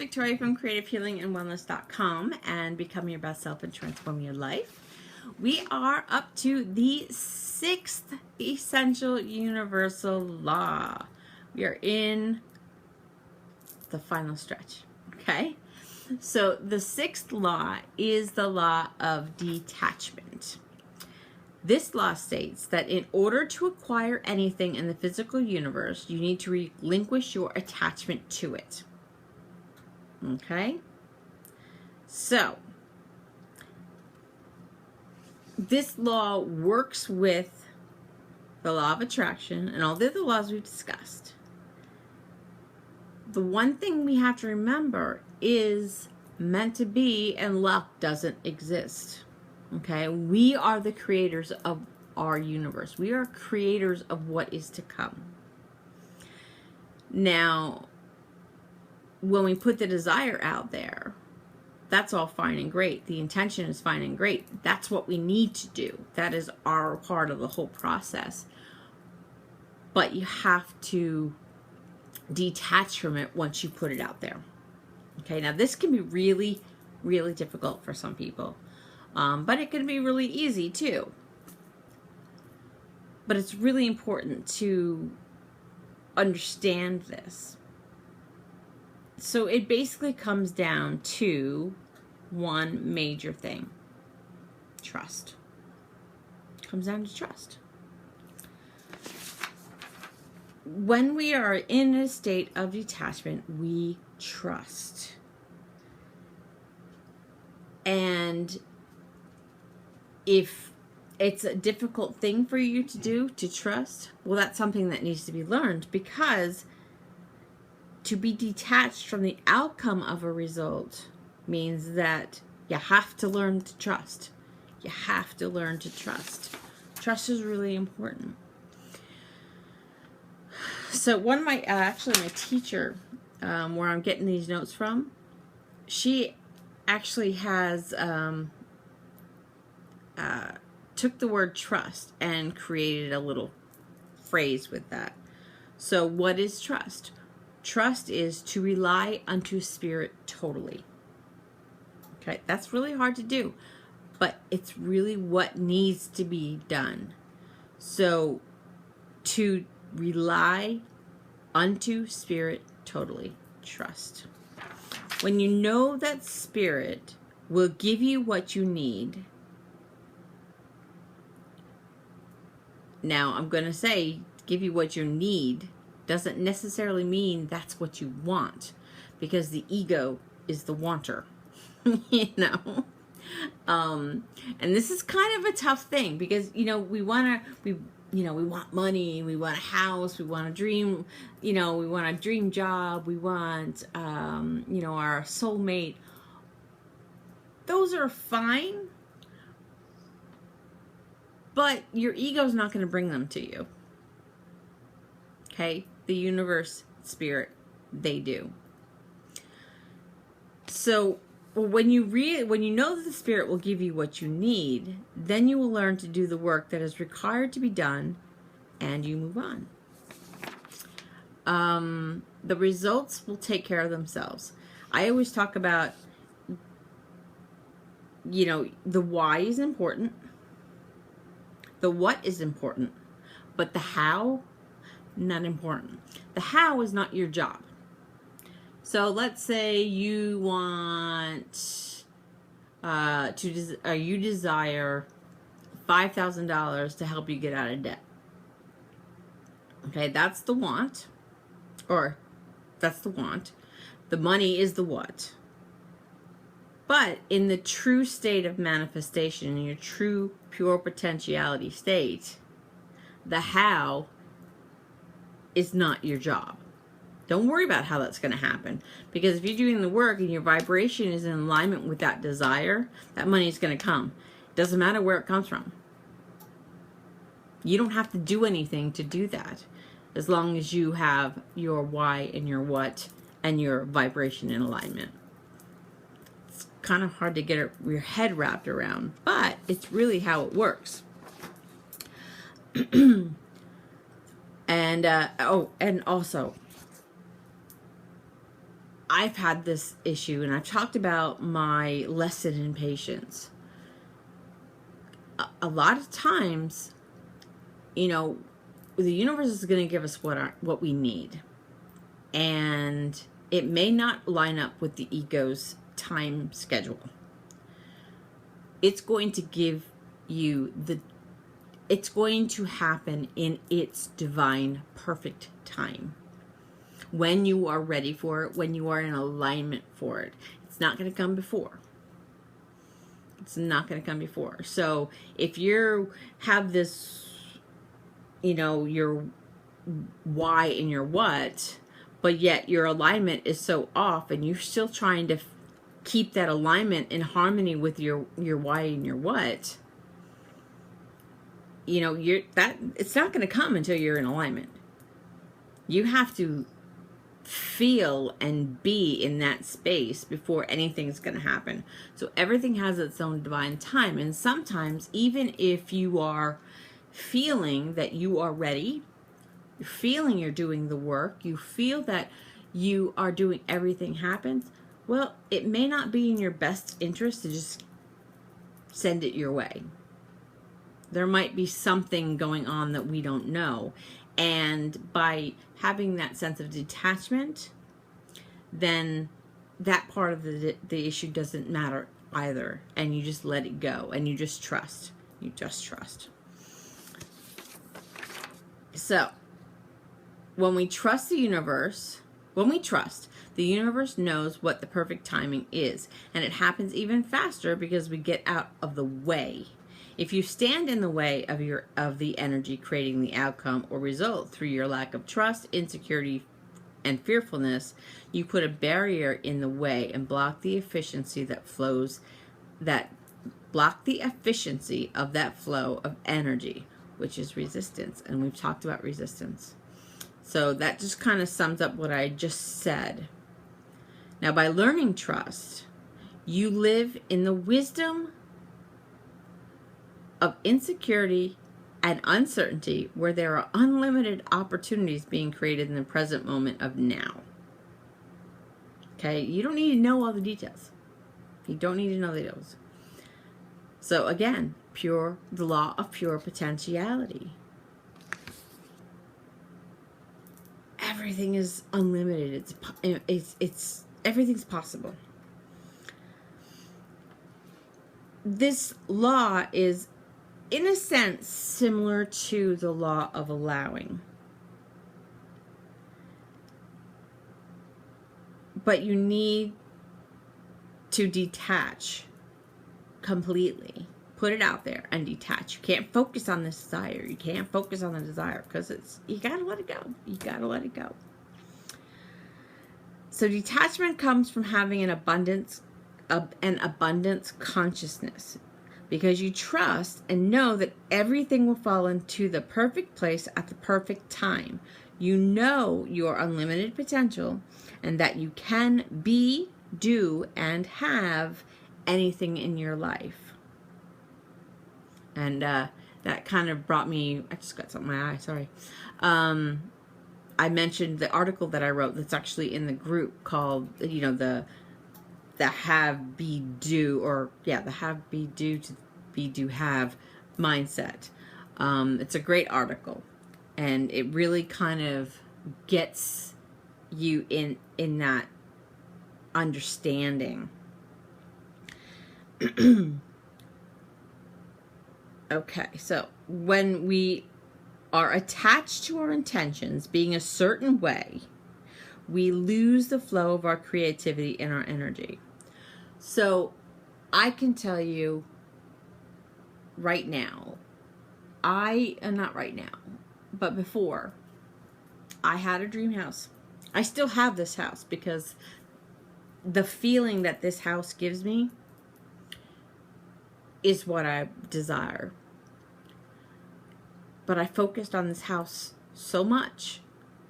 Victoria from creativehealingandwellness.com and Become Your Best Self and Transform Your Life. We are up to the 6th essential universal law. We are in the final stretch, okay? So the 6th law is the law of detachment. This law states that in order to acquire anything in the physical universe, you need to relinquish your attachment to it. Okay? So, this law works with the law of attraction and all the other laws we've discussed. The one thing we have to remember is meant to be and luck doesn't exist. Okay? We are the creators of our universe. We are creators of what is to come. Now, when we put the desire out there, that's all fine and great. The intention is fine and great. That's what we need to do. That is our part of the whole process. But you have to detach from it once you put it out there. Okay, now this can be really, really difficult for some people. But it can be really easy too. But it's really important to understand this. So it basically comes down to one major thing. Trust. It comes down to trust. When we are in a state of detachment, we trust. And if it's a difficult thing for you to do, to trust, well, that's something that needs to be learned, because to be detached from the outcome of a result means that you have to learn to trust. You have to learn to trust. Trust is really important. So one of my, actually my teacher, where I'm getting these notes from, she actually has took the word trust and created a little phrase with that. So what is trust? Trust is to rely unto spirit totally. Okay, that's really hard to do, but it's really what needs to be done. So to rely unto spirit totally, trust. When you know that spirit will give you what you need. Now, I'm going to say give you what you need doesn't necessarily mean that's what you want, because the ego is the wanter, you know. And this is kind of a tough thing, because we want money, we want a house, we want a dream, we want a dream job, we want our soulmate. Those are fine, but your ego's not going to bring them to you. Okay? The universe, spirit, they do. So when you know that the spirit will give you what you need, then you will learn to do the work that is required to be done, and you move on. The results will take care of themselves. I always talk about, the why is important, the what is important, but the how, not important. The how is not your job. So let's say you want you desire $5,000 to help you get out of debt. Okay, that's the want, or that's the want. The money is the what. But in the true state of manifestation, in your true pure potentiality state, the how is not your job. Don't worry about how that's going to happen, because if you're doing the work and your vibration is in alignment with that desire, that money is going to come. It doesn't matter where it comes from. You don't have to do anything to do that, as long as you have your why and your what and your vibration in alignment. It's kind of hard to get your head wrapped around, but it's really how it works. And also, I've had this issue, and I've talked about my lesson in patience. A lot of times, you know, the universe is going to give us what we need, and it may not line up with the ego's time schedule. It's going to give you it's going to happen in its divine perfect time, when you are ready for it, when you are in alignment for it. It's not going to come before. It's not going to come before. So if you have this, you know, your why and your what, but yet your alignment is so off, and you're still trying to keep that alignment in harmony with your why and your what, you know, it's not going to come until you're in alignment. You have to feel and be in that space before anything's going to happen. So everything has its own divine time. And sometimes, even if you are feeling that you are ready, you're feeling you're doing the work, you feel that you are doing everything happens, well, it may not be in your best interest to just send it your way. There might be something going on that we don't know. And by having that sense of detachment, then that part of the issue doesn't matter either. And you just let it go, and you just trust. You just trust. So, when we trust the universe, the universe knows what the perfect timing is. And it happens even faster because we get out of the way. If you stand in the way of the energy creating the outcome or result through your lack of trust, insecurity, and fearfulness, you put a barrier in the way and block the efficiency of that flow of energy, which is resistance. And we've talked about resistance. So that just kind of sums up what I just said. Now, by learning trust, you live in the wisdom of insecurity and uncertainty, where there are unlimited opportunities being created in the present moment of now. Okay, you don't need to know all the details. You don't need to know the details. So again, the law of pure potentiality. Everything is unlimited. It's everything's possible. This law is, in a sense, similar to the law of allowing. But you need to detach completely. Put it out there and detach. You can't focus on this desire. You can't focus on the desire because you gotta let it go. You gotta let it go. So detachment comes from having an abundance consciousness, because you trust and know that everything will fall into the perfect place at the perfect time. You know your unlimited potential, and that you can be, do, and have anything in your life. And that kind of brought me, I just got something in my eye, sorry. I mentioned the article that I wrote that's actually in the group called, you know, the have, be, do, or yeah, the have, be, do to be, do, have mindset. It's a great article, and it really kind of gets you in that understanding. Okay, so when we are attached to our intentions being a certain way, we lose the flow of our creativity and our energy. So I can tell you right now, not right now, but before, I had a dream house. I still have this house because the feeling that this house gives me is what I desire. But I focused on this house so much.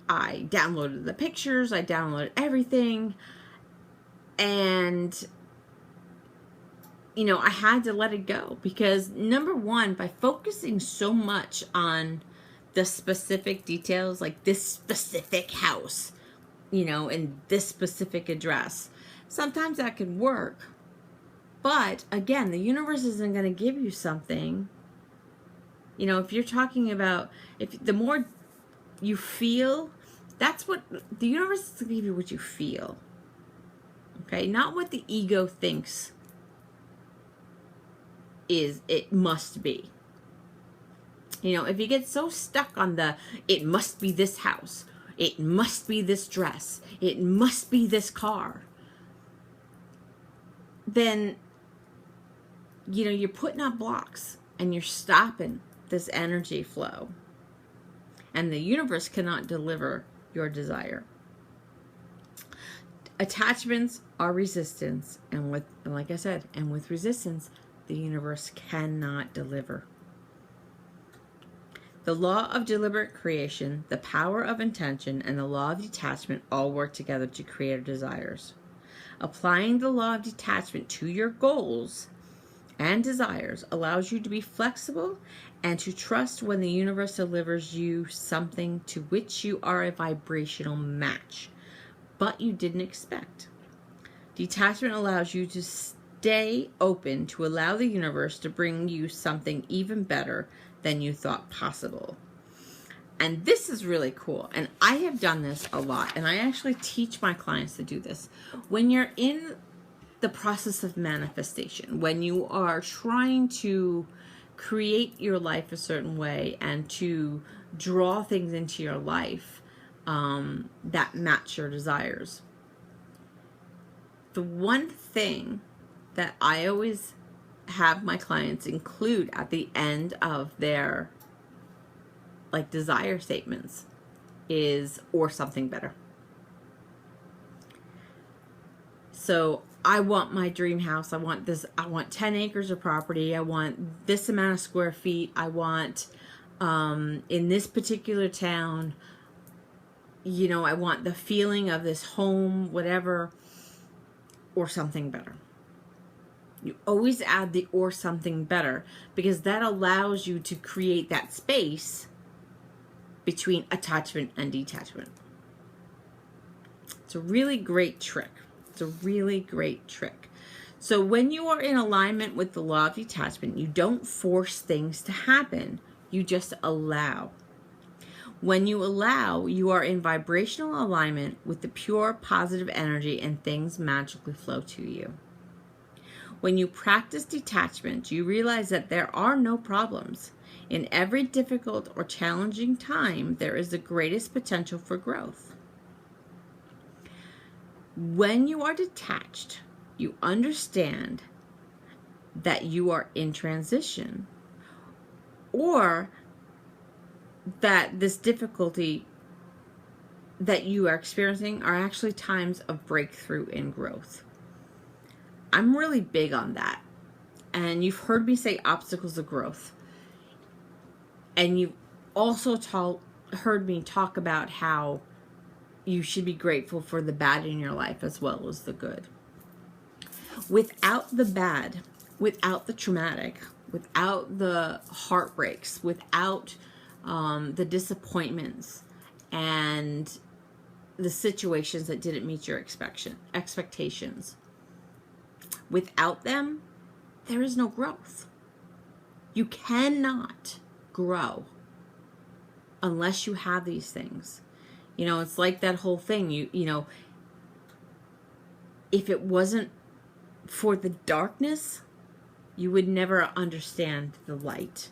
I downloaded the pictures, I downloaded everything, and you know, I had to let it go because, number one, by focusing so much on the specific details, like this specific house, in this specific address. Sometimes that could work. But again, the universe isn't going to give you something. If you're talking about, if the more you feel, that's what the universe is going to give you, what you feel. Okay? Not what the ego thinks it must be. If you get so stuck on it must be this house, it must be this dress, it must be this car, then, you're putting up blocks and you're stopping this energy flow. And the universe cannot deliver your desire. Attachments are resistance. And like I said, and with resistance, the universe cannot deliver. The law of deliberate creation, the power of intention, and the law of detachment all work together to create our desires. Applying the law of detachment to your goals and desires allows you to be flexible and to trust when the universe delivers you something to which you are a vibrational match, but you didn't expect. Detachment allows you to stay open to allow the universe to bring you something even better than you thought possible. And this is really cool. And I have done this a lot. And I actually teach my clients to do this. When you're in the process of manifestation, when you are trying to create your life a certain way and to draw things into your life that match your desires, the one thing that I always have my clients include at the end of their desire statements is or something better. So I want my dream house. I want this. I want 10 acres of property. I want this amount of square feet. I want in this particular town, I want the feeling of this home, whatever, or something better. You always add the or something better because that allows you to create that space between attachment and detachment. It's a really great trick. It's a really great trick. So when you are in alignment with the law of detachment, you don't force things to happen. You just allow. When you allow, you are in vibrational alignment with the pure positive energy and things magically flow to you. When you practice detachment, you realize that there are no problems. In every difficult or challenging time, there is the greatest potential for growth. When you are detached, you understand that you are in transition, or that this difficulty that you are experiencing are actually times of breakthrough and growth. I'm really big on that. And you've heard me say obstacles of growth. And you've also heard me talk about how you should be grateful for the bad in your life as well as the good. Without the bad, without the traumatic, without the heartbreaks, without the disappointments and the situations that didn't meet your expectations, without them, there is no growth. You cannot grow unless you have these things. It's like that whole thing. If it wasn't for the darkness, you would never understand the light.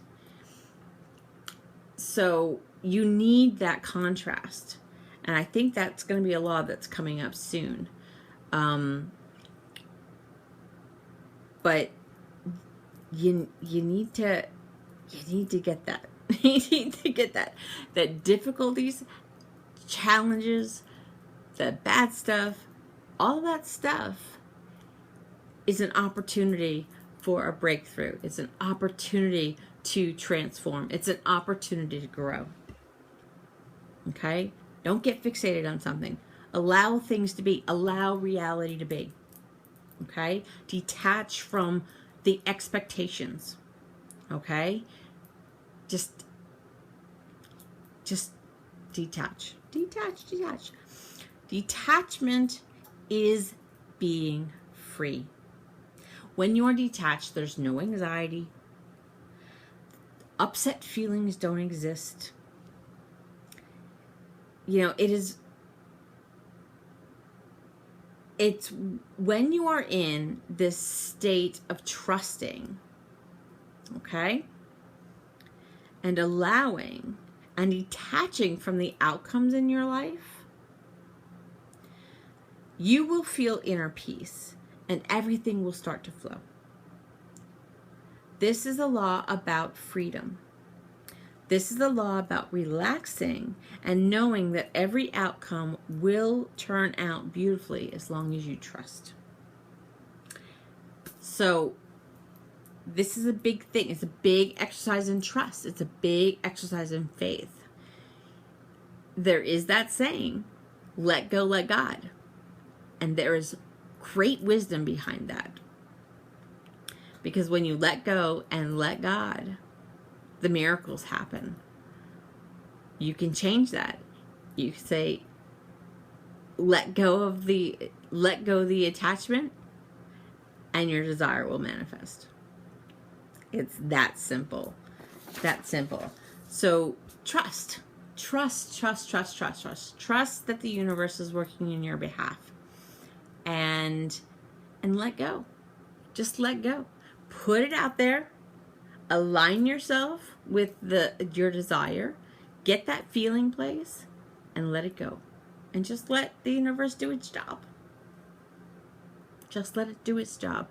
So you need that contrast. And I think that's going to be a law that's coming up soon. But you need to get that. You need to get that difficulties, challenges, the bad stuff, all that stuff is an opportunity for a breakthrough. It's an opportunity to transform. It's an opportunity to grow. Okay? Don't get fixated on something. Allow things to be. Allow reality to be. Okay? Detach from the expectations. Okay? Just detach. Detach. Detachment is being free. When you are detached, there's no anxiety. Upset feelings don't exist. You know, it's when you are in this state of trusting, okay, and allowing and detaching from the outcomes in your life, you will feel inner peace and everything will start to flow. This is a law about freedom. This is a law about relaxing and knowing that every outcome will turn out beautifully as long as you trust. So this is a big thing. It's a big exercise in trust. It's a big exercise in faith. There is that saying, let go, let God. And there is great wisdom behind that. Because when you let go and let God, the miracles happen. You can change that. You can say, let go the attachment, and your desire will manifest. It's that simple. That simple. So trust that the universe is working in your behalf, and let go. Just let go. Put it out there. Align yourself with your desire. Get that feeling place and let it go. And just let the universe do its job. Just let it do its job.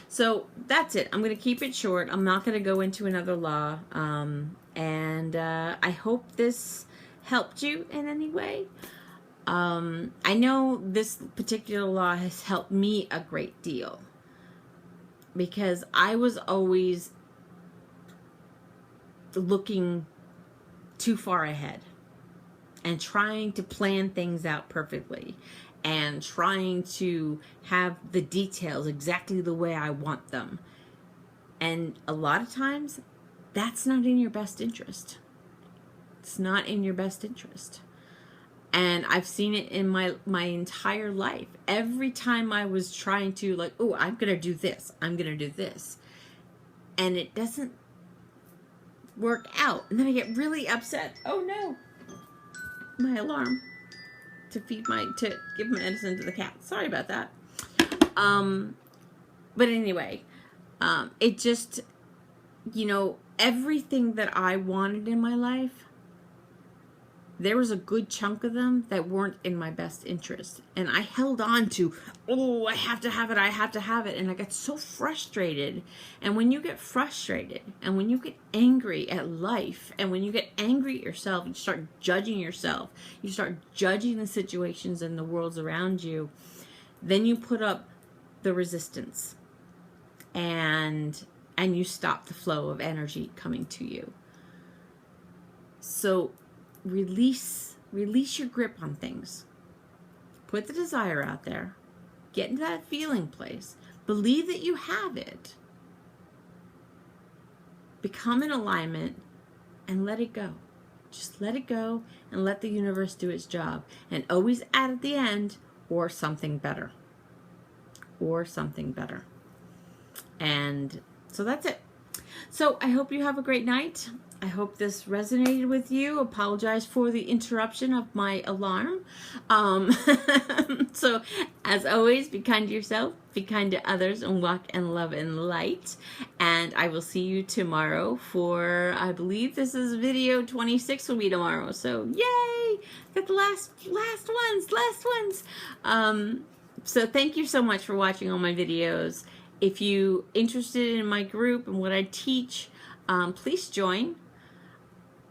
So that's it. I'm going to keep it short. I'm not going to go into another law. And I hope this helped you in any way. I know this particular law has helped me a great deal. Because I was always looking too far ahead and trying to plan things out perfectly and trying to have the details exactly the way I want them. And a lot of times that's not in your best interest. It's not in your best interest. And I've seen it in my entire life. Every time I was trying to, like, oh, I'm going to do this. I'm going to do this. And it doesn't work out. And then I get really upset. Oh, no. My alarm to give medicine to the cat. Sorry about that. But anyway, it just, you know, everything that I wanted in my life, there was a good chunk of them that weren't in my best interest. And I held on to, oh, I have to have it, I have to have it. And I got so frustrated. And when you get frustrated, and when you get angry at life, and when you get angry at yourself, you start judging yourself, you start judging the situations and the worlds around you, then you put up the resistance. And you stop the flow of energy coming to you. So release your grip on things. Put the desire out there. Get into that feeling place. Believe that you have it. Become in alignment and let it go. Just let it go and let the universe do its job. And always add at the end, or something better. Or something better. And so that's it. So I hope you have a great night. I hope this resonated with you. Apologize for the interruption of my alarm. So as always, be kind to yourself, be kind to others, and walk in love and light. And I will see you tomorrow for, I believe this is video 26 will be tomorrow. So yay! Got the last ones. So thank you so much for watching all my videos. If you're interested in my group and what I teach, please join.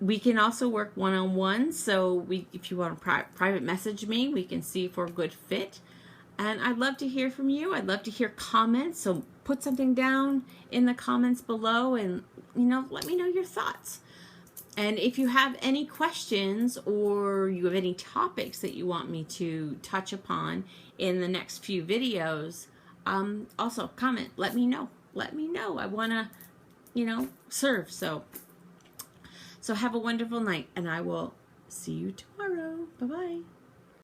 We can also work one-on-one, so if you want to private message me, we can see if we're a good fit. And I'd love to hear from you. I'd love to hear comments, so put something down in the comments below and, you know, let me know your thoughts. And if you have any questions or you have any topics that you want me to touch upon in the next few videos, also comment, let me know. Let me know. I want to, you know, serve. So have a wonderful night, and I will see you tomorrow. Bye-bye.